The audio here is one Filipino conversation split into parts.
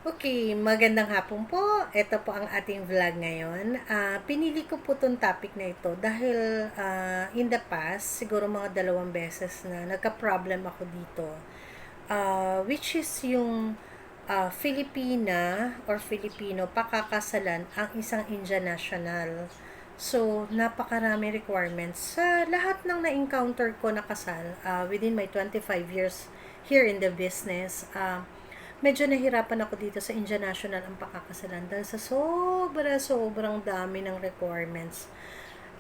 Okay, magandang hapon po. Ito po ang ating vlog ngayon. Pinili ko po itong topic na ito dahil in the past, siguro mga 2 beses na nagka-problem ako dito. Which is yung Filipina or Filipino pakakasalan ang isang Indian national. So, napakarami requirements sa lahat ng na-encounter ko na kasal within my 25 years here in the business. Medyo nahirapan ako dito sa Indian National ang pakakasalan dahil sa sobrang dami ng requirements.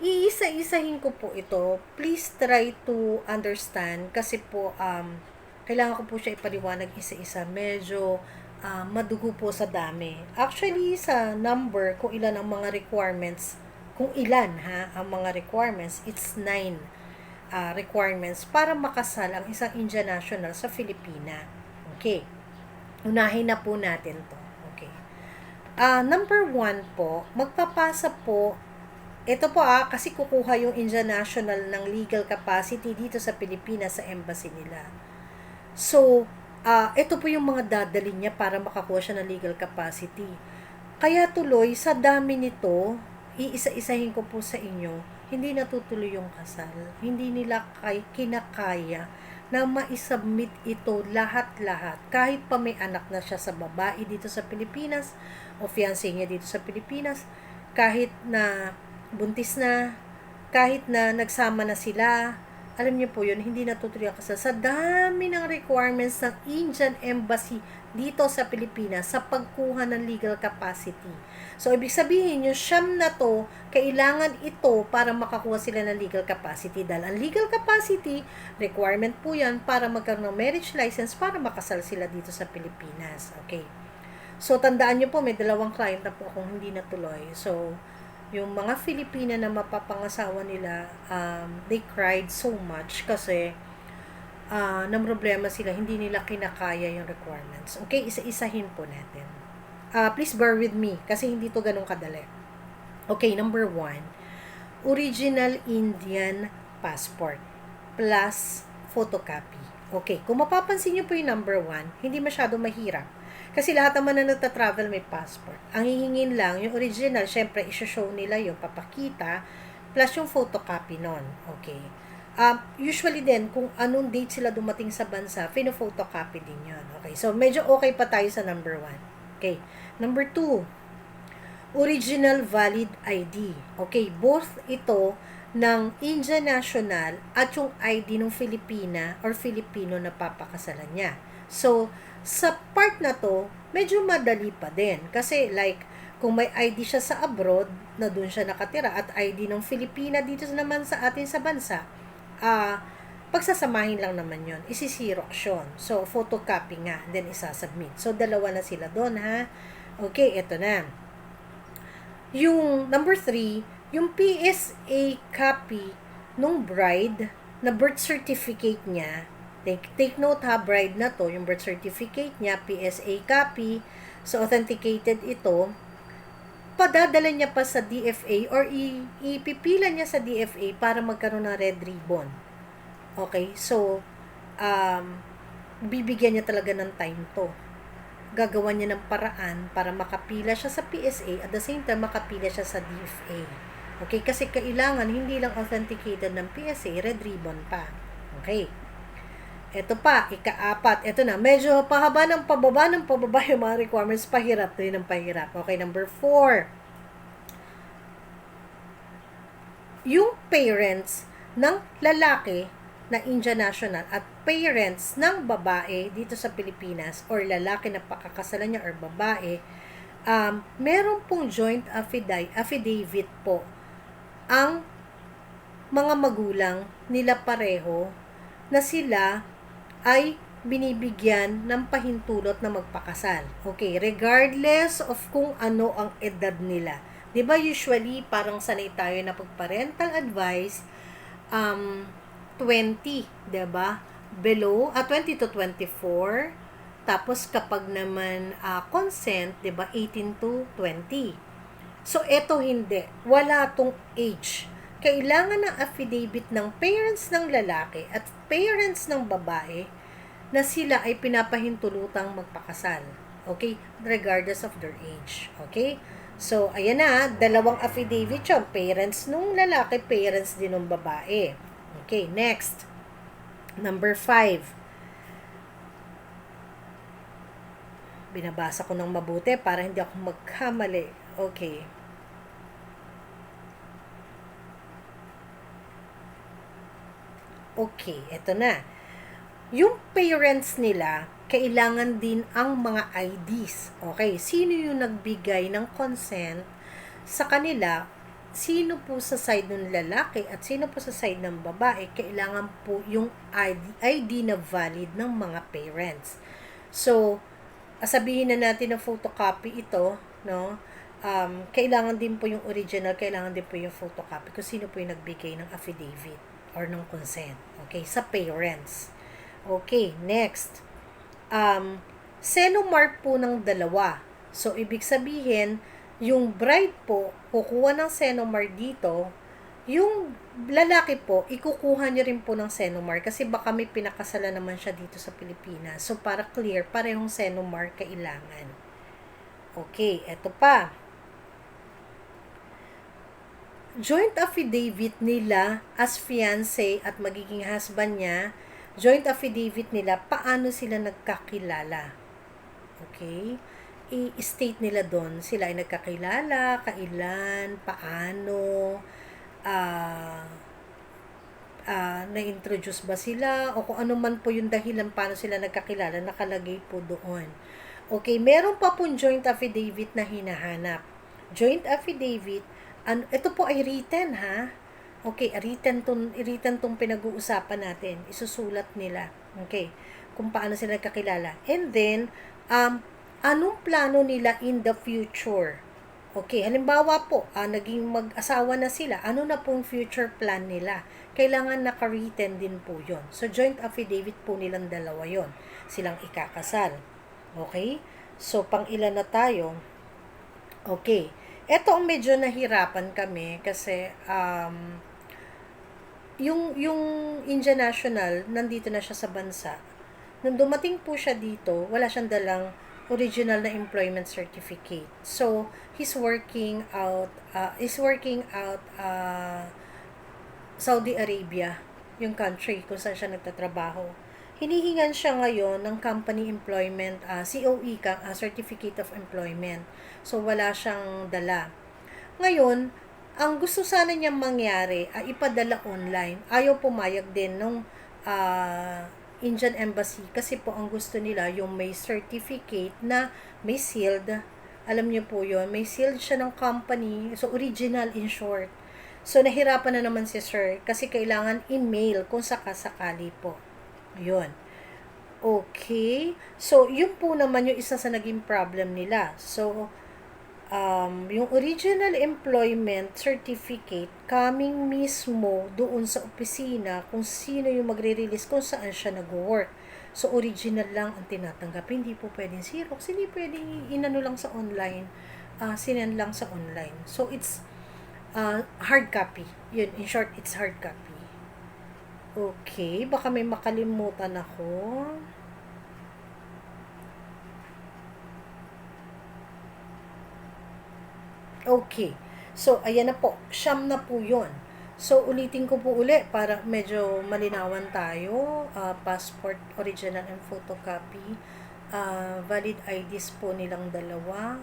Iisa-isahin ko po ito. Please try to understand kasi po kailangan ko po siya ipaliwanag isa-isa. Medyo madugo po sa dami. Actually, sa number, kung ilan ang mga requirements, kung ilan ang mga requirements, it's 9 requirements para makasal ang isang Indian national sa Filipina. Okay. Unahin na po natin to. Okay. Number 1 po, magpapasa po, ito po kasi kukuha yung Indian national ng legal capacity dito sa Pilipinas sa embassy nila. So, ito po yung mga dadalhin niya para makakuha siya ng legal capacity. Kaya tuloy, sa dami nito, iisa-isahin ko po sa inyo, hindi natutuloy yung kasal. Hindi nila kinakaya na ma-submit ito lahat-lahat. Kahit pa may anak na siya sa babae dito sa Pilipinas, o fiancé niya dito sa Pilipinas, kahit na buntis na, kahit na nagsama na sila, alam niyo po yun, hindi natutuloy ang kasal. Sa dami ng requirements ng Indian Embassy dito sa Pilipinas sa pagkuha ng legal capacity. So, ibig sabihin, yung siyam na to, kailangan ito para makakuha sila ng legal capacity. Dahil ang legal capacity, requirement po yan para magkaroon ng marriage license para makasal sila dito sa Pilipinas. Okay. So, tandaan nyo po, may 2 client na po akong hindi natuloy. So, yung mga Filipina na mapapangasawa nila, they cried so much kasi ng problema sila, hindi nila kinakaya yung requirements. Okay, isa-isahin po natin. Please bear with me kasi hindi to ganun kadali. Okay, number 1, original Indian passport plus photocopy. Okay, kung mapapansin nyo po yung number 1, hindi masyado mahirap. Kasi lahat naman na nagta-travel may passport. Ang hihingin lang, yung original, syempre, isho-show nila yung papakita, plus yung photocopy nun. Okay. Usually din, kung anong date sila dumating sa bansa, photocopy din yun. Okay. So, medyo okay pa tayo sa number 1. Okay. Number 2, original valid ID. Okay. Both ito ng Indian National at yung ID ng Filipina or Filipino na papakasalan niya. So, sa part na to, medyo madali pa din. Kasi like, kung may ID siya sa abroad, na doon siya nakatira, at ID ng Filipina dito naman sa atin sa bansa, pagsasamahin lang naman yon, isi-xerox yun. So, photocopy nga, then isasubmit. So, 2 na sila doon, ha? Okay, eto na. Yung number 3, yung PSA copy nung bride na birth certificate niya. Take note ha, bride na to, yung birth certificate niya, PSA copy, so authenticated ito, padadala niya pa sa DFA or ipipila niya sa DFA para magkaroon ng red ribbon. Okay, so, bibigyan niya talaga ng time to. Gagawa niya ng paraan para makapila siya sa PSA at the same time makapila siya sa DFA. Okay, kasi kailangan hindi lang authenticated ng PSA, red ribbon pa. Okay. Ito pa, ika-4. Ito na, medyo pahaba ng pababa yung mga requirements, pahirap rin ng pahirap. Okay, number 4. Yung parents ng lalaki na Indian national at parents ng babae dito sa Pilipinas or lalaki na pakakasalan niya or babae, meron pong joint affidavit po ang mga magulang nila pareho na sila ay binibigyan ng pahintulot na magpakasal. Okay, regardless of kung ano ang edad nila. 'Di ba usually parang sanay tayo na pag-parental advice 20, 'di ba? Below 20 to 24. Tapos kapag naman consent, 'di ba, 18 to 20. So eto hindi, wala tong age. Kailangan ng affidavit ng parents ng lalaki at parents ng babae na sila ay pinapahintulutang magpakasal. Okay? Regardless of their age. Okay? So, ayan na, dalawang affidavit yun. Parents nung lalaki, parents din nung babae. Okay, next. Number 5. Binabasa ko ng mabuti para hindi ako magkamali. Okay. Okay, eto na. Yung parents nila, kailangan din ang mga IDs. Okay, sino yung nagbigay ng consent sa kanila? Sino po sa side ng lalaki at sino po sa side ng babae? Kailangan po yung ID na valid ng mga parents. So, sabihin na natin na photocopy ito, no? Kailangan din po yung original, kailangan din po yung photocopy kung sino po yung nagbigay ng affidavit or ng consent. Okay, sa parents. Okay, next. Senomar po ng dalawa. So, ibig sabihin, yung bride po, kukuha ng senomar dito, yung lalaki po, ikukuha niya rin po ng senomar kasi baka may pinakasalan naman siya dito sa Pilipinas. So, para clear, parehong senomar kailangan. Okay, eto pa. Joint affidavit nila as fiancé at magiging husband niya, joint affidavit nila, paano sila nagkakilala. Okay? I-state nila doon, sila ay nagkakilala, kailan, paano, na-introduce ba sila, o kung ano man po yung dahilan paano sila nagkakilala, nakalagay po doon. Okay, meron pa pong joint affidavit na hinahanap. Joint affidavit, ito po ay written, ha? Okay, written tong pinag-uusapan natin. Isusulat nila. Okay, kung paano sila nagkakilala. And then, anong plano nila in the future? Okay, halimbawa po, naging mag-asawa na sila, ano na pong future plan nila? Kailangan naka-written din po yon. So, joint affidavit po nilang dalawa yon. Silang ikakasal. Okay? So, pang ilan na tayo? Okay. Ito ang medyo nahirapan kami kasi yung Indian National, nandito na siya sa bansa. Nung dumating po siya dito, wala siyang dalang original na employment certificate. So, he's working out Saudi Arabia, yung country kung saan siya nagtatrabaho. Hinihingan siya ngayon ng company employment, COE, Certificate of Employment. So, wala siyang dala. Ngayon, ang gusto sana niyang mangyari ay ipadala online. Ayaw pumayag din nung Indian Embassy kasi po ang gusto nila yung may certificate na may sealed. Alam niyo po yon, may sealed siya ng company. So, original in short. So, nahirapan na naman si sir kasi kailangan email kung sakasakali po. Yun. Okay. So, yun po naman yung isa sa naging problem nila. So, yung original employment certificate coming mismo doon sa opisina kung sino yung magre-release kung saan siya nag-work. So, original lang ang tinatanggap. Hindi po pwedeng Xerox. Hindi pwedeng inano lang sa online. Sinend lang sa online. So, it's hard copy. Yun, in short, it's hard copy. Okay, baka may makalimutan ako. Okay. So, ayan na po. Siyam na po yun. So, ulitin ko po uli para medyo malinawan tayo. Passport, original and photocopy. Valid IDs po nilang dalawa.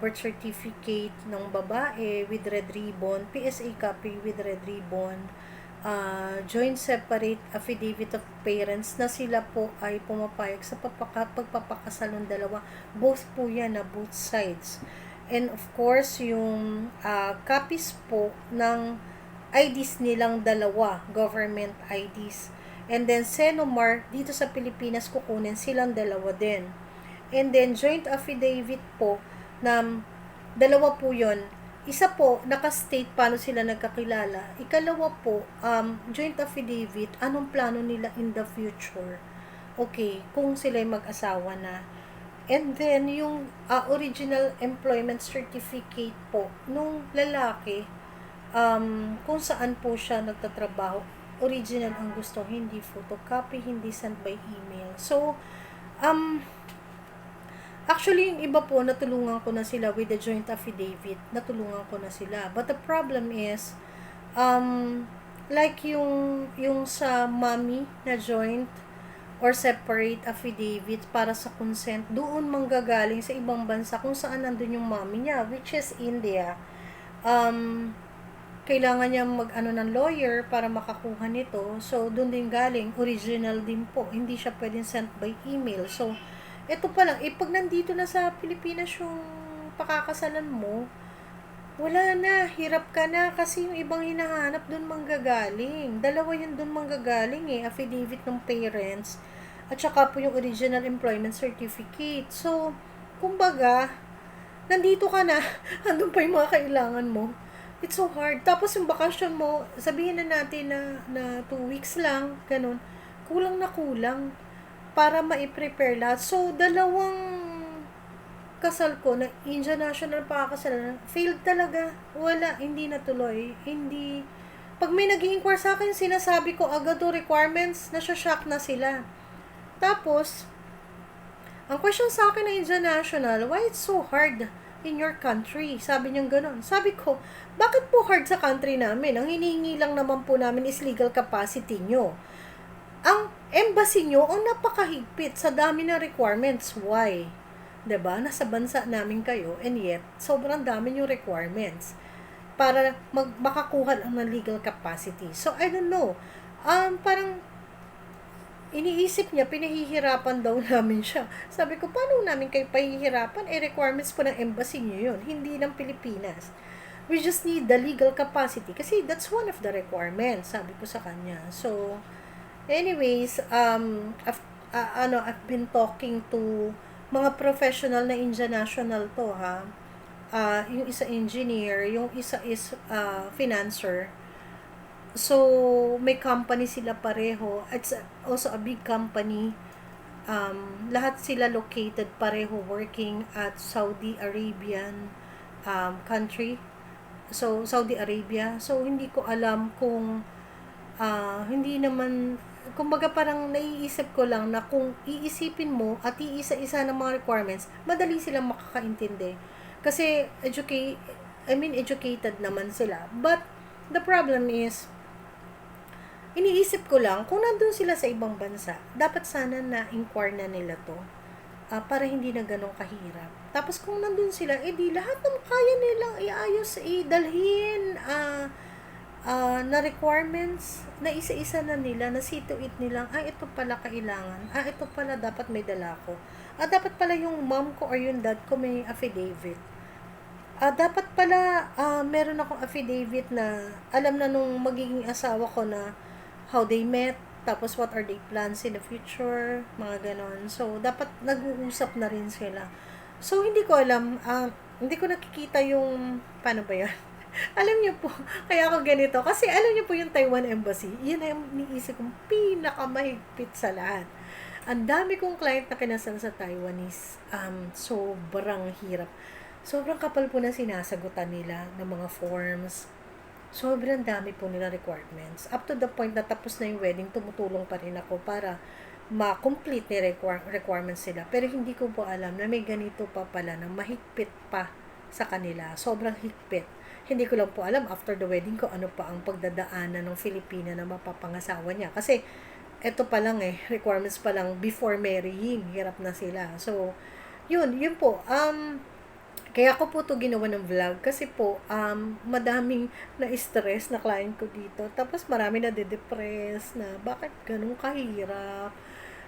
Birth certificate ng babae with red ribbon. PSA copy with red ribbon. Joint separate affidavit of parents na sila po ay pumapayag sa pagpapakasal ng dalawa. Both po yan na both sides. And of course, yung copies po ng IDs nilang dalawa, government IDs. And then, Senomar, dito sa Pilipinas, kukunin silang dalawa din. And then, joint affidavit po, na dalawa po yon. Isa po, naka-state paano sila nagkakilala. Ikalawa po, joint affidavit, anong plano nila in the future. Okay, kung sila'y mag-asawa na. And then, yung original employment certificate po, nung lalaki, kung saan po siya nagtatrabaho, original ang gusto, hindi photocopy, hindi sent by email. So, Actually, yung iba po, natulungan ko na sila with the joint affidavit. Natulungan ko na sila. But the problem is, um, like yung sa mommy na joint or separate affidavit para sa consent, doon manggagaling sa ibang bansa kung saan nandun yung mommy niya, which is India. Kailangan niya mag-ano ng lawyer para makakuha nito. So, doon din galing. Original din po. Hindi siya pwedeng sent by email. So, eto pa lang. Pag nandito na sa Pilipinas yung pakakasalan mo, wala na. Hirap ka na. Kasi yung ibang hinahanap doon manggagaling. Dalawa yun doon manggagaling affidavit ng parents. At saka po yung original employment certificate. So, kumbaga, nandito ka na. Andun pa yung mga kailangan mo. It's so hard. Tapos yung bakasyon mo, sabihin na natin na 2 weeks lang, ganun. Kulang na kulang para ma-prepare lahat. So, dalawang kasal ko na Indian National pakakasalan, failed talaga. Wala, hindi natuloy. Hindi. Pag may nag-i-inquire sa akin, sinasabi ko agad o requirements, nasya-shock na sila. Tapos, ang question sa akin ng Indian National, why it's so hard in your country? Sabi niyang gano'n. Sabi ko, bakit po hard sa country namin? Ang hinihingi lang naman po namin is legal capacity nyo. Ang embassy nyo, ang napakahigpit sa dami ng requirements. Why? 'Di ba? Nasa bansa namin kayo, and yet, sobrang dami yung requirements para makakuha lang ng legal capacity. So, I don't know. Parang iniisip niya, pinahihirapan daw namin siya. Sabi ko, paano namin kayo pahihirapan? Requirements po ng embassy niyo yun, hindi ng Pilipinas. We just need the legal capacity kasi that's one of the requirements, sabi ko sa kanya. So, anyways, I've been talking to mga professional na Indian National to, ha. Yung isa engineer, yung isa is financer. So, may company sila pareho. It's also a big company. Lahat sila located pareho working at Saudi Arabian country. So, Saudi Arabia. So, hindi ko alam kung hindi naman, kumbaga parang naiisip ko lang na kung iisipin mo at iisa-isa ng mga requirements, madali silang makakaintindi. Kasi, educated naman sila. But, the problem is, iniisip ko lang, kung nandun sila sa ibang bansa, dapat sana na-inquire na nila to para hindi na ganun kahirap. Tapos kung nandun sila, di lahat ng kaya nilang iayos, dalhin na requirements na isa-isa na nila, na see to it nilang, ito pala kailangan, ito pala dapat may dala ko. Dapat pala yung mom ko or yung dad ko may affidavit. Dapat pala meron akong affidavit na alam na nung magiging asawa ko na how they met, tapos what are their plans in the future, mga ganon. So, dapat nag-uusap na rin sila. So, hindi ko alam, hindi ko nakikita yung, paano ba yan? Alam niyo po, kaya ako ganito. Kasi alam niyo po yung Taiwan Embassy, yun ay niisip kong pinakamahigpit sa lahat. Ang dami kong client na kinasal sa Taiwanese, sobrang hirap. Sobrang kapal po na sinasagutan nila ng mga forms. Sobrang dami po nila requirements. Up to the point na tapos na yung wedding, tumutulong pa rin ako para ma-complete ni requirements sila. Pero hindi ko po alam na may ganito pa pala na mahigpit pa sa kanila. Sobrang higpit. Hindi ko lang po alam after the wedding ko ano pa ang pagdadaanan ng Filipina na mapapangasawa niya. Kasi eto pa lang requirements pa lang before marrying. Hirap na sila. So, yun po. Kaya ako po to ginawa ng vlog kasi po madaming na-stress na client ko dito. Tapos marami na de-depress na bakit ganun kahirap.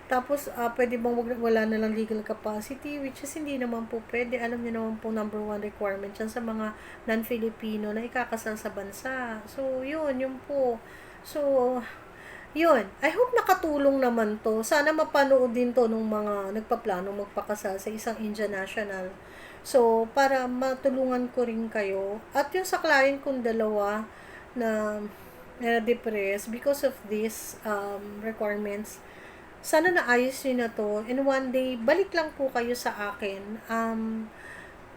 Tapos pwede bang wala na lang legal capacity, which is hindi naman po pwede. Alam niyo naman po number 1 requirement yan sa mga non-Filipino na ikakasal sa bansa. So yun po. So yun, I hope nakatulong naman to. Sana mapanood din to nung mga nagpaplano magpakasal sa isang Indian National. So, para matulungan ko rin kayo. At yung sa client kong dalawa na depressed because of these requirements, sana naayos nyo na to. And one day, balik lang po kayo sa akin.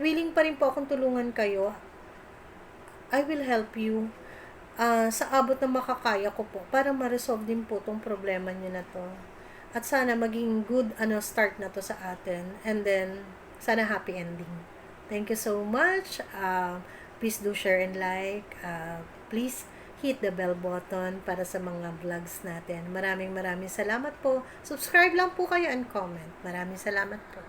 Willing pa rin po akong tulungan kayo. I will help you sa abot na makakaya ko po para ma-resolve din po tong problema nyo na to. At sana maging good start na to sa atin. And then, sana happy ending. Thank you so much. Please do share and like. Please hit the bell button para sa mga vlogs natin. Maraming salamat po. Subscribe lang po kayo and comment. Maraming salamat po.